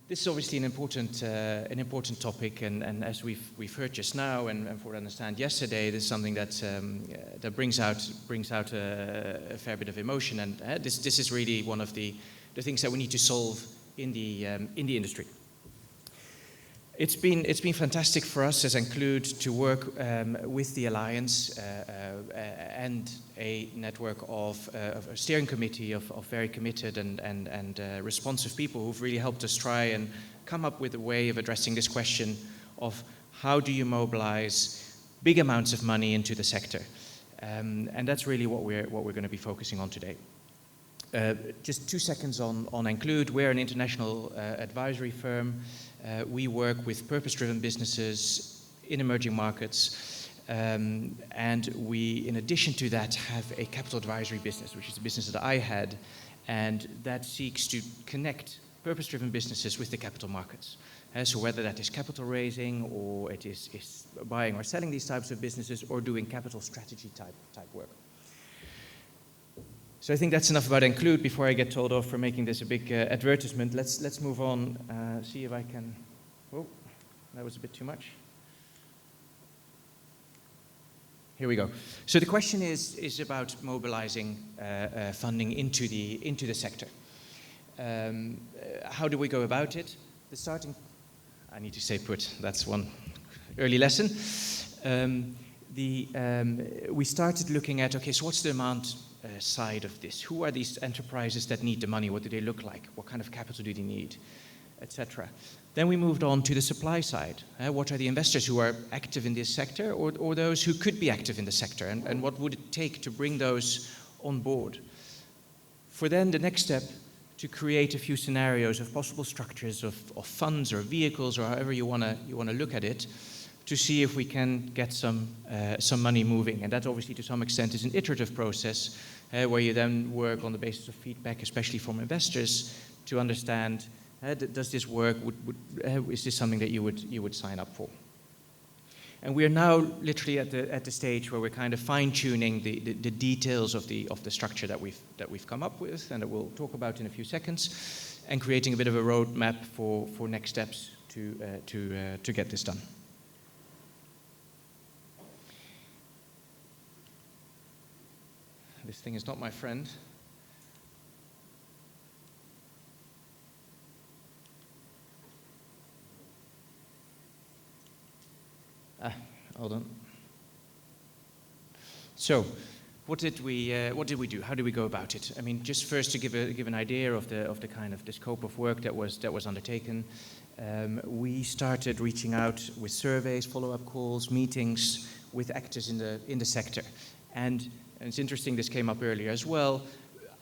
This is obviously an important topic, and as we've heard just now, and for what I understand yesterday, this is something that that brings out a fair bit of emotion, and this is really one of the things that we need to solve in the industry. It's been fantastic for us as Include to work with the Alliance and a network of a steering committee of very committed and responsive people who've really helped us try and come up with a way of addressing this question of how do you mobilize big amounts of money into the sector, and that's really what we're going to be focusing on today. Just 2 seconds on Include. We're an international advisory firm. We work with purpose-driven businesses in emerging markets, and we, in addition to that, have a capital advisory business, which is a business that I had, and that seeks to connect purpose-driven businesses with the capital markets. So whether that is capital raising, or it is buying or selling these types of businesses, or doing capital strategy type work. So I think that's enough about Include before I get told off for making this a big advertisement. Let's move on, see if I can, oh, that was a bit too much. Here we go. So the question is about mobilizing funding into the sector. How do we go about it? I need to stay put, that's one early lesson. We started looking at, okay, so what's the amount side of this? Who are these enterprises that need the money? What do they look like? What kind of capital do they need? Etc. Then we moved on to the supply side. What are the investors who are active in this sector, or those who could be active in the sector, and what would it take to bring those on board? For then the next step, to create a few scenarios of possible structures of funds or vehicles, or however you want to look at it, to see if we can get some money moving. And that obviously to some extent is an iterative process where you then work on the basis of feedback, especially from investors, to understand, does this work? Is this something that you would sign up for? And we are now literally at the stage where we're kind of fine-tuning the details of the structure that we've come up with, and that we'll talk about in a few seconds, and creating a bit of a roadmap for next steps to get this done. This thing is not my friend. Hold on. So, what did we do? How did we go about it? I mean, just first to give an idea of the kind of the scope of work that was undertaken. We started reaching out with surveys, follow-up calls, meetings with actors in the sector, and it's interesting, this came up earlier as well.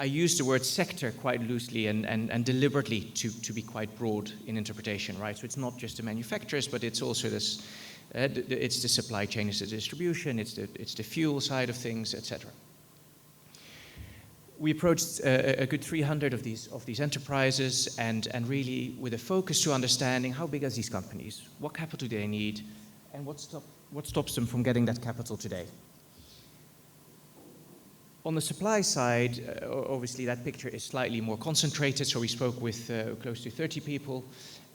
I use the word sector quite loosely and deliberately to be quite broad in interpretation, right? So it's not just the manufacturers, but it's also this, it's the supply chain, it's the distribution, it's the fuel side of things, etc. We approached a good 300 of these enterprises, and really with a focus to understanding how big are these companies, what capital do they need, and what stops them from getting that capital today. On the supply side, obviously that picture is slightly more concentrated, so we spoke with close to 30 people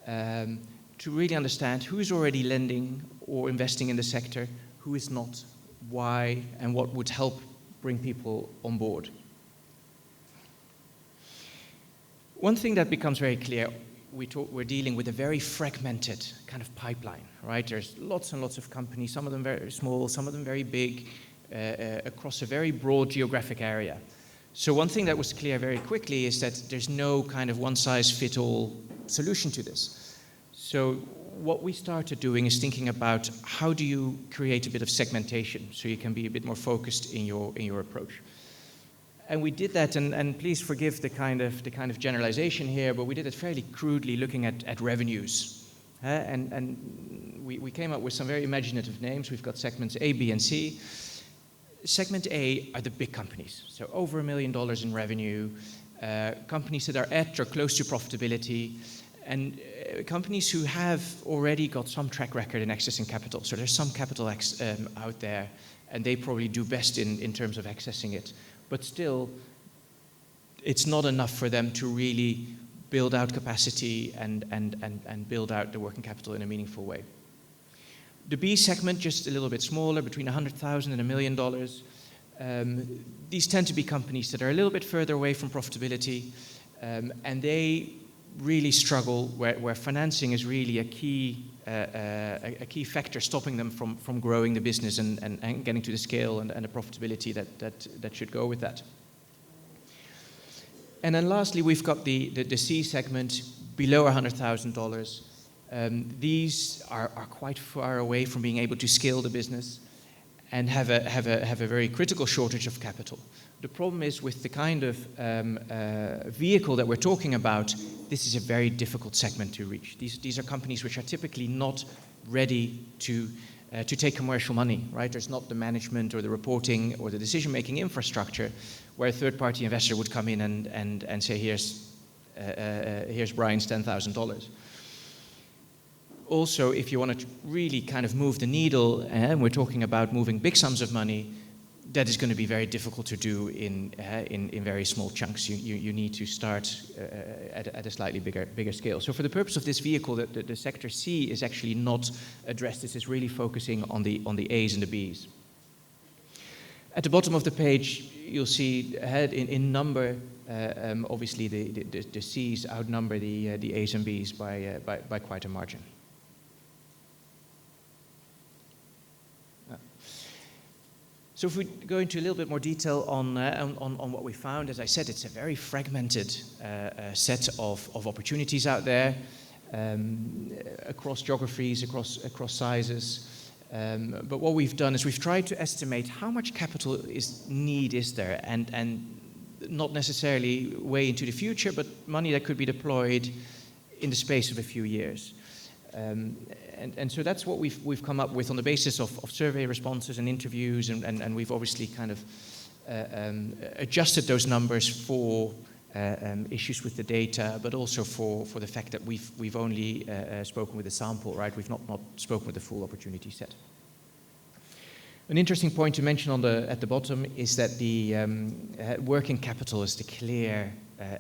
to really understand who is already lending or investing in the sector, who is not, why, and what would help bring people on board. One thing that becomes very clear, we're dealing with a very fragmented kind of pipeline, right? There's lots and lots of companies, some of them very small, some of them very big, across a very broad geographic area. So one thing that was clear very quickly is that there's no kind of one-size-fits-all solution to this. So what we started doing is thinking about how do you create a bit of segmentation so you can be a bit more focused in your approach. And we did that, and please forgive the kind of generalization here, but we did it fairly crudely, looking at revenues. And we came up with some very imaginative names. We've got segments A, B, and C. Segment A are the big companies, so over $1 million in revenue, companies that are at or close to profitability, and companies who have already got some track record in accessing capital. So there's some capital out there, and they probably do best in terms of accessing it. But still, it's not enough for them to really build out capacity and build out the working capital in a meaningful way. The B segment, just a little bit smaller, between $100,000 and $1 million. These tend to be companies that are a little bit further away from profitability, and they really struggle where financing is really a key factor stopping them from growing the business and getting to the scale and the profitability that should go with that. And then lastly, we've got the C segment below $100,000. These are quite far away from being able to scale the business and have a very critical shortage of capital. The problem is with the kind of vehicle that we're talking about, this is a very difficult segment to reach. These are companies which are typically not ready to take commercial money, right? There's not the management or the reporting or the decision-making infrastructure where a third-party investor would come in and say, here's Brian's $10,000. Also, if you want to really kind of move the needle, and we're talking about moving big sums of money, that is going to be very difficult to do in very small chunks. You need to start at a slightly bigger scale. So for the purpose of this vehicle, the sector C is actually not addressed. This is really focusing on the A's and the B's. At the bottom of the page, you'll see in number, obviously the C's outnumber the A's and B's by quite a margin. So if we go into a little bit more detail on what we found, as I said, it's a very fragmented set of opportunities out there across geographies, across sizes. But what we've done is we've tried to estimate how much capital is there, and not necessarily way into the future, but money that could be deployed in the space of a few years. And so that's what we've come up with on the basis of survey responses and interviews, and we've obviously kind of adjusted those numbers for issues with the data, but also for the fact that we've only spoken with a sample, right? We've not spoken with the full opportunity set. An interesting point to mention at the bottom is that the working capital is the clear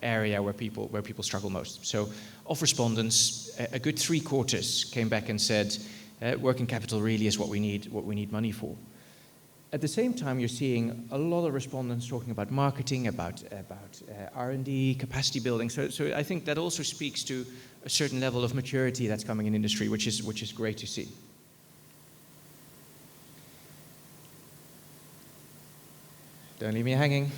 area where people struggle most. So of respondents, a good 3/4 came back and said, working capital really is what we need money for. At the same time, you're seeing a lot of respondents talking about marketing, about R&D, capacity building. So I think that also speaks to a certain level of maturity that's coming in industry, which is great to see. Don't leave me hanging.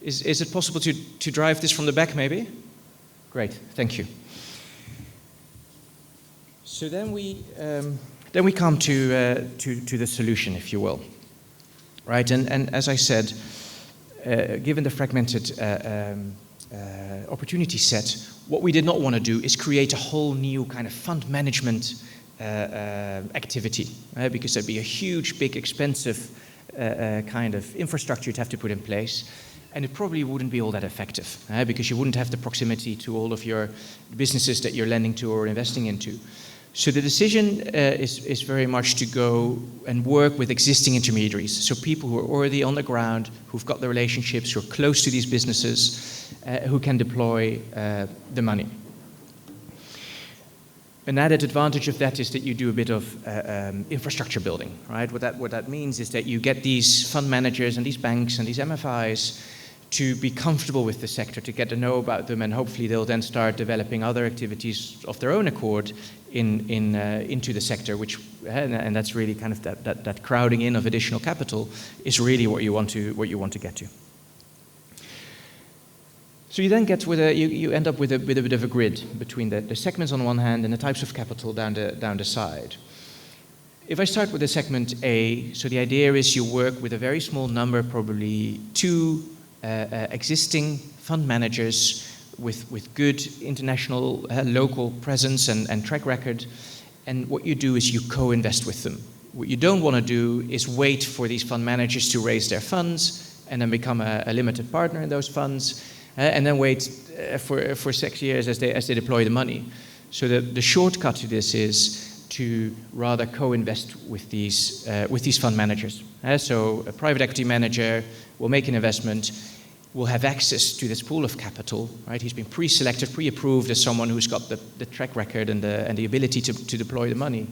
Is it possible to drive this from the back, maybe? Great, thank you. So then we come to the solution, if you will, right? And as I said, given the fragmented opportunity set, what we did not want to do is create a whole new kind of fund management activity, right? Because that'd be a huge, big, expensive kind of infrastructure you'd have to put in place. And it probably wouldn't be all that effective, because you wouldn't have the proximity to all of your businesses that you're lending to or investing into. So the decision is very much to go and work with existing intermediaries, so people who are already on the ground, who've got the relationships, who are close to these businesses, who can deploy the money. An added advantage of that is that you do a bit of infrastructure building, right? What that means is that you get these fund managers and these banks and these MFIs to be comfortable with the sector, to get to know about them, and hopefully they'll then start developing other activities of their own accord into the sector, which and that's really kind of that crowding in of additional capital is really what you want to get to. So you then get you end up with a bit of a grid between the segments on one hand and the types of capital down the side. If I start with the segment A, so the idea is you work with a very small number, probably 2 existing fund managers with good international local presence and track record, and what you do is you co-invest with them. What you don't want to do is wait for these fund managers to raise their funds and then become a limited partner in those funds, and then wait for 6 years as they deploy the money. So the shortcut to this is to rather co-invest with these fund managers. So a private equity manager will make an investment. will have access to this pool of capital, right? He's been pre-selected, pre-approved as someone who's got the track record and the ability to deploy the money.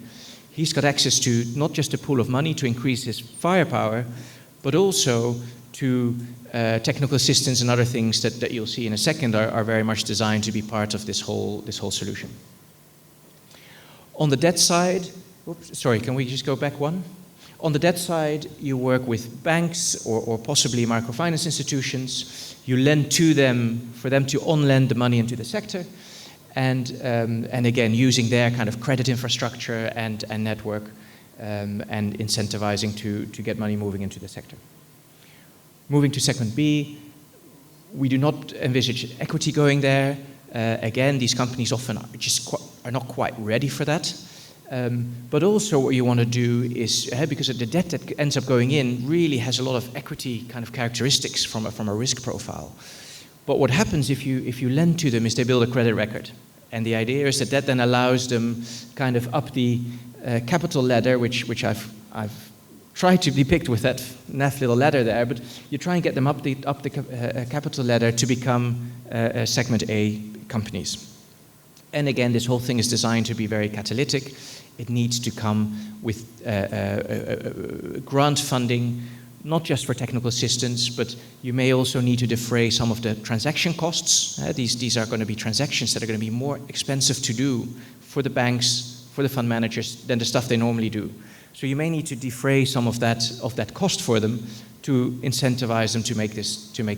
He's got access to not just a pool of money to increase his firepower, but also to technical assistance and other things that you'll see in a second are very much designed to be part of this whole solution. On the debt side, can we just go back one? On the debt side, you work with banks or possibly microfinance institutions. You lend to them for them to on-lend the money into the sector, and again, using their kind of credit infrastructure and network and incentivizing to get money moving into the sector. Moving to segment B, we do not envisage equity going there. Again, these companies often are not quite ready for that. But also what you want to do is, because the debt that ends up going in really has a lot of equity kind of characteristics from a risk profile. But what happens if you lend to them is they build a credit record. And the idea is that then allows them kind of up the capital ladder, which I've tried to depict with that naff little ladder there, but you try and get them up the capital ladder to become segment A companies. And again, this whole thing is designed to be very catalytic. It needs to come with grant funding, not just for technical assistance, but you may also need to defray some of the transaction costs. These are going to be transactions that are going to be more expensive to do for the banks, for the fund managers, than the stuff they normally do. So you may need to defray some of that cost for them to incentivize them to make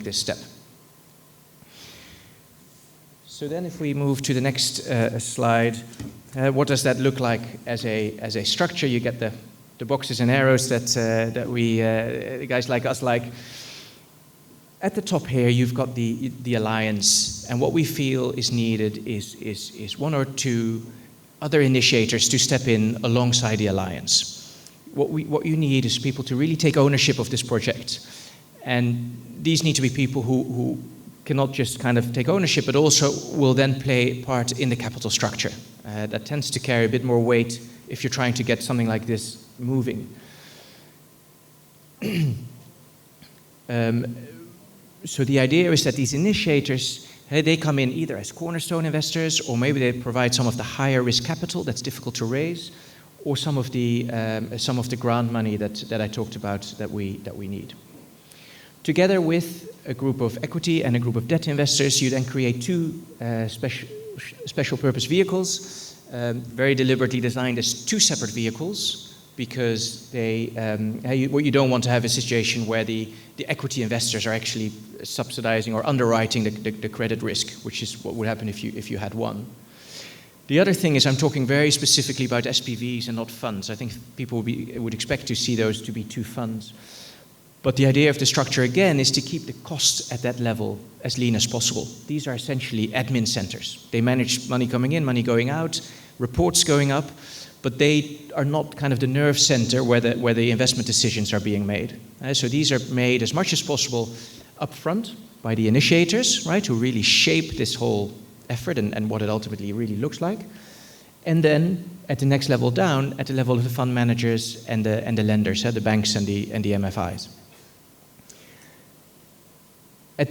this step. So then if we move to the next slide, what does that look like as a structure? You get the boxes and arrows that we guys like us like. At the top here, you've got the alliance, and what we feel is needed is one or two other initiators to step in alongside the alliance. What you need is people to really take ownership of this project, and these need to be people who cannot just kind of take ownership, but also will then play part in the capital structure. That tends to carry a bit more weight if you're trying to get something like this moving. So the idea is that these initiators, they come in either as cornerstone investors, or maybe they provide some of the higher risk capital that's difficult to raise, or some of the grant money that I talked about that we need. Together with a group of equity and a group of debt investors, you then create two special purpose vehicles, very deliberately designed as two separate vehicles, because what you don't want to have a situation where the equity investors are actually subsidizing or underwriting the credit risk, which is what would happen if you had one. The other thing is I'm talking very specifically about SPVs and not funds. I think people would expect to see those to be two funds. But the idea of the structure, again, is to keep the costs at that level as lean as possible. These are essentially admin centers. They manage money coming in, money going out, reports going up, but they are not kind of the nerve center where the investment decisions are being made. So these are made as much as possible upfront by the initiators, right, who really shape this whole effort and what it ultimately really looks like. And then at the next level down, at the level of the fund managers and the lenders, the banks and the MFIs. On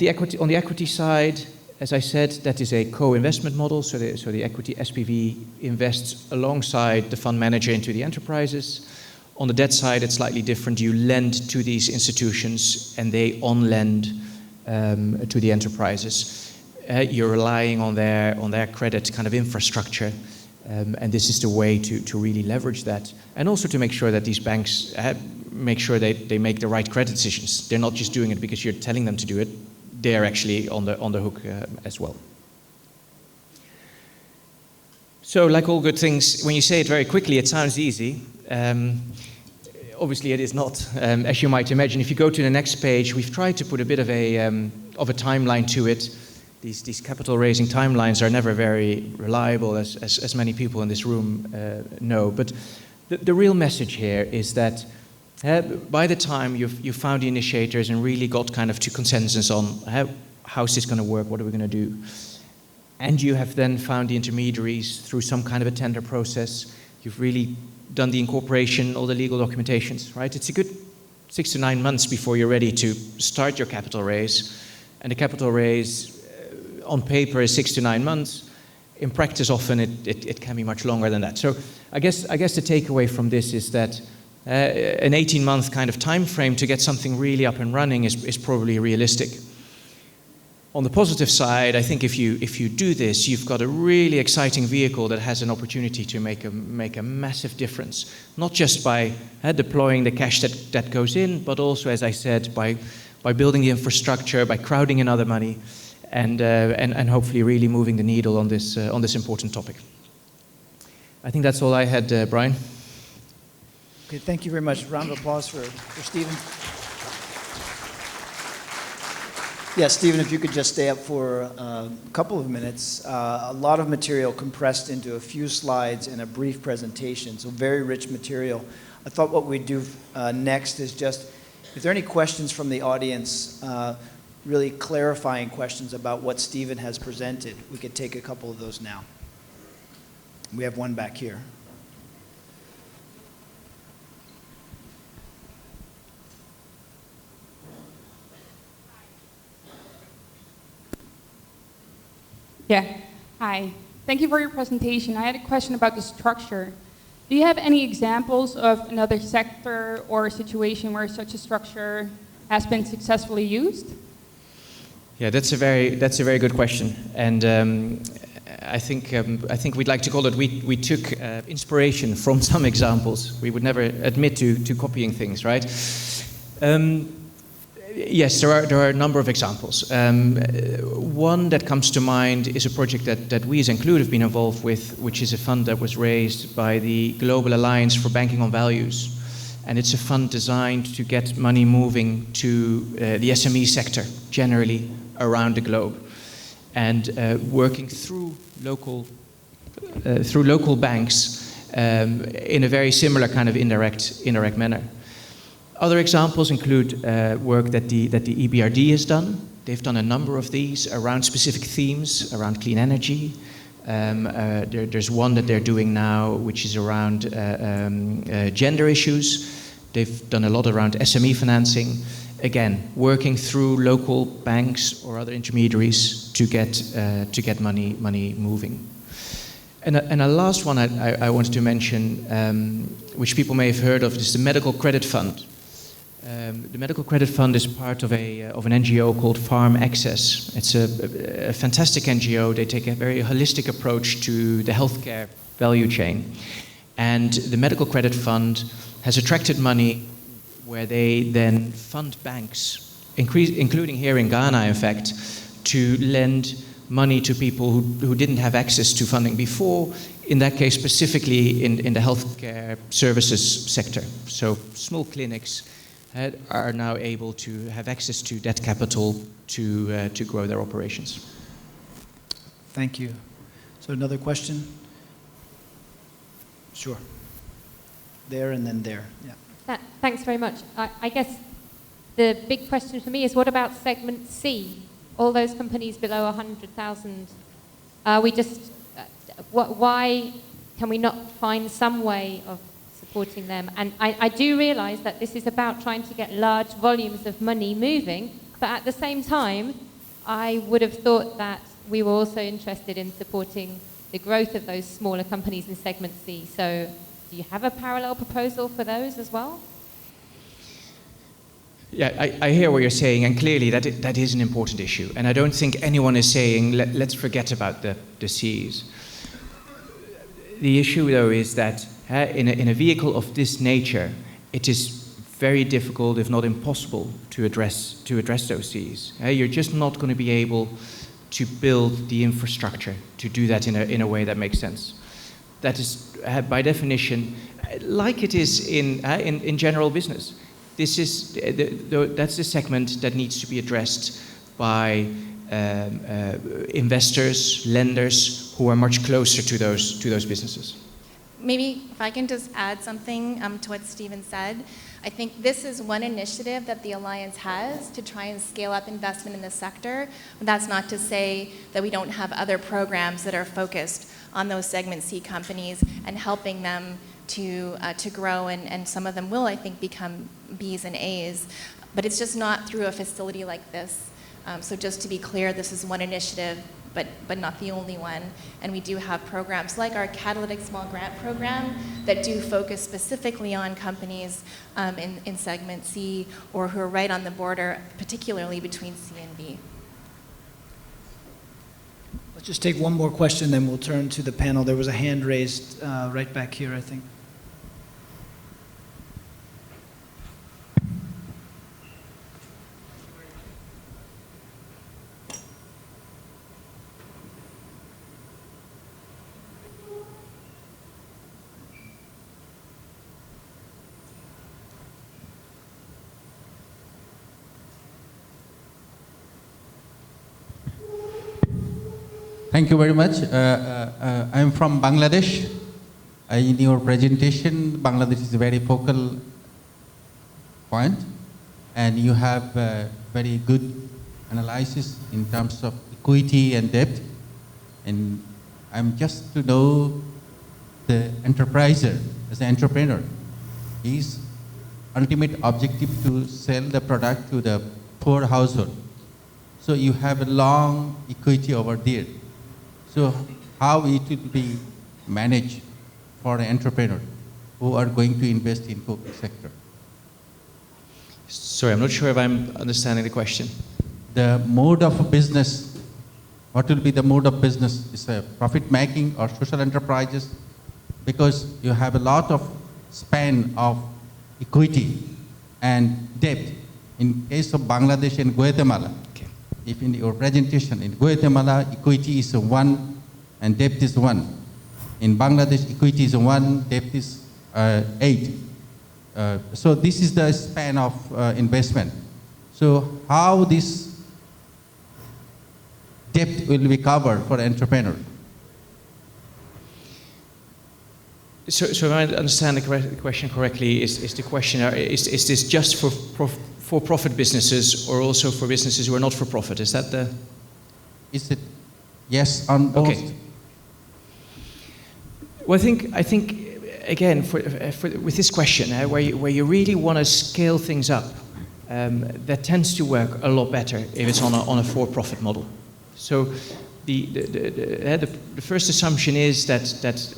the equity side, as I said, that is a co-investment model. So the equity SPV invests alongside the fund manager into the enterprises. On the debt side, it's slightly different. You lend to these institutions, and they on-lend to the enterprises. You're relying on their credit kind of infrastructure, and this is the way to really leverage that, and also to make sure that these banks make sure they make the right credit decisions. They're not just doing it because you're telling them to do it. They're actually on the hook as well. So, like all good things, when you say it very quickly, it sounds easy. Obviously, it is not, as you might imagine. If you go to the next page, we've tried to put a bit of a timeline to it. These capital raising timelines are never very reliable, as many people in this room know. But the real message here is that by the time you've found the initiators and really got kind of to consensus on how is this going to work, what are we going to do, and you have then found the intermediaries through some kind of a tender process, you've really done the incorporation, all the legal documentations, right? It's a good 6 to 9 months before you're ready to start your capital raise. And the capital raise on paper is 6 to 9 months. In practice, often it can be much longer than that. So I guess the takeaway from this is that an 18-month kind of time frame to get something really up and running is probably realistic. On the positive side, I think if you do this, you've got a really exciting vehicle that has an opportunity to make a massive difference, not just by deploying the cash that goes in, but also, as I said, by building the infrastructure, by crowding in other money, and hopefully really moving the needle on this important topic. I think that's all I had, Brian. Okay, thank you very much. Round of applause for Stephen. Yes, Stephen, if you could just stay up for a couple of minutes. A lot of material compressed into a few slides and a brief presentation, so very rich material. I thought what we'd do next is just, if there are any questions from the audience, really clarifying questions about what Stephen has presented, we could take a couple of those now. We have one back here. Yeah, hi. Thank you for your presentation. I had a question about the structure. Do you have any examples of another sector or a situation where such a structure has been successfully used? Yeah, that's a very good question, and I think we'd like to call it. We took inspiration from some examples. We would never admit to copying things, right? Yes, there are a number of examples. One that comes to mind is a project that we as Include have been involved with, which is a fund that was raised by the Global Alliance for Banking on Values. And it's a fund designed to get money moving to the SME sector, generally around the globe. And working through local banks in a very similar kind of indirect manner. Other examples include work that the EBRD has done. They've done a number of these around specific themes, around clean energy. There's one that they're doing now, which is around gender issues. They've done a lot around SME financing. Again, working through local banks or other intermediaries to get money moving. And a last one I wanted to mention, which people may have heard of, is the Medical Credit Fund. The Medical Credit Fund is part of an NGO called Fourm. It's a fantastic NGO. They take a very holistic approach to the healthcare value chain. And the Medical Credit Fund has attracted money where they then fund banks, including here in Ghana, in fact, to lend money to people who didn't have access to funding before, in that case specifically in the healthcare services sector. So small clinics are now able to have access to debt capital to grow their operations. Thank you. So another question? Sure. There and then there. Yeah. Thanks very much. I guess the big question for me is, what about segment C? All those companies below 100,000. Why can we not find some way of supporting them? And I do realize that this is about trying to get large volumes of money moving, but at the same time, I would have thought that we were also interested in supporting the growth of those smaller companies in segment C. So do you have a parallel proposal for those as well? Yeah, I hear what you're saying, and clearly that is an important issue. And I don't think anyone is saying, let's forget about the Cs. The issue, though, is that in a vehicle of this nature, it is very difficult, if not impossible, to address those Cs. You're just not going to be able to build the infrastructure to do that in a way that makes sense. That is, by definition, like it is in general business. That's the segment that needs to be addressed by investors, lenders who are much closer to those businesses. Maybe if I can just add something to what Stephen said. I think this is one initiative that the Alliance has to try and scale up investment in the sector. But that's not to say that we don't have other programs that are focused on those segment C companies and helping them to grow, and some of them will, I think, become Bs and As. But it's just not through a facility like this. So just to be clear, this is one initiative, but not the only one. And we do have programs like our Catalytic Small Grant Program that do focus specifically on companies in segment C or who are right on the border, particularly between C and B. Let's just take one more question, then we'll turn to the panel. There was a hand raised right back here, I think. Thank you very much. I'm from Bangladesh. In your presentation, Bangladesh is a very focal point, and you have very good analysis in terms of equity and debt. And I'm just to know the enterpriser, as an entrepreneur, his ultimate objective to sell the product to the poor household. So you have a long equity over there. So how it will be managed for an entrepreneur who are going to invest in cocoa sector? Sorry, I'm not sure if I'm understanding the question. The mode of business, what will be the mode of business? Is a profit making or social enterprises? Because you have a lot of span of equity and debt. In case of Bangladesh and Guatemala, Okay. if in your presentation, in Guatemala, equity is 1 and debt is 1. In Bangladesh, equity is 1, debt is 8. So this is the span of investment. So how this debt will be covered for entrepreneur? So if I understand the question correctly, is the question, is this just for profit businesses or also for businesses who are not for profit? Is that the... Is it yes on both? Okay. Well, I think again, with this question, where you really want to scale things up, that tends to work a lot better if it's on a for-profit model. So the first assumption is that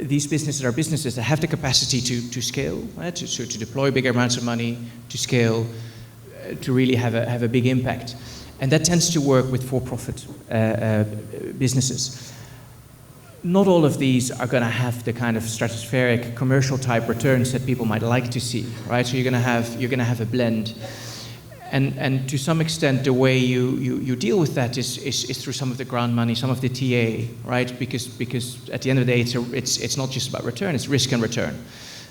these businesses are businesses that have the capacity to scale, to deploy bigger amounts of money, to scale, to really have a big impact. And that tends to work with for-profit businesses. Not all of these are going to have the kind of stratospheric commercial type returns that people might like to see, right? So you're going to have a blend, and to some extent the way you deal with that is through some of the grant money, some of the TA, right? Because at the end of the day it's not just about return, it's risk and return.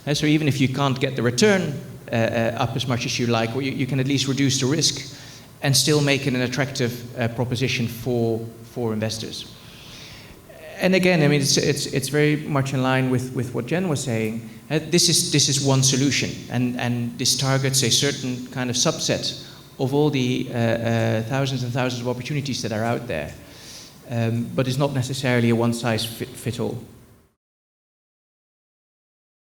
And so even if you can't get the return up as much as you like, well, you can at least reduce the risk and still make it an attractive proposition for investors. And again, I mean, it's very much in line with what Jen was saying. This is one solution, and this targets a certain kind of subset of all the thousands and thousands of opportunities that are out there. But it's not necessarily a one-size-fits-all.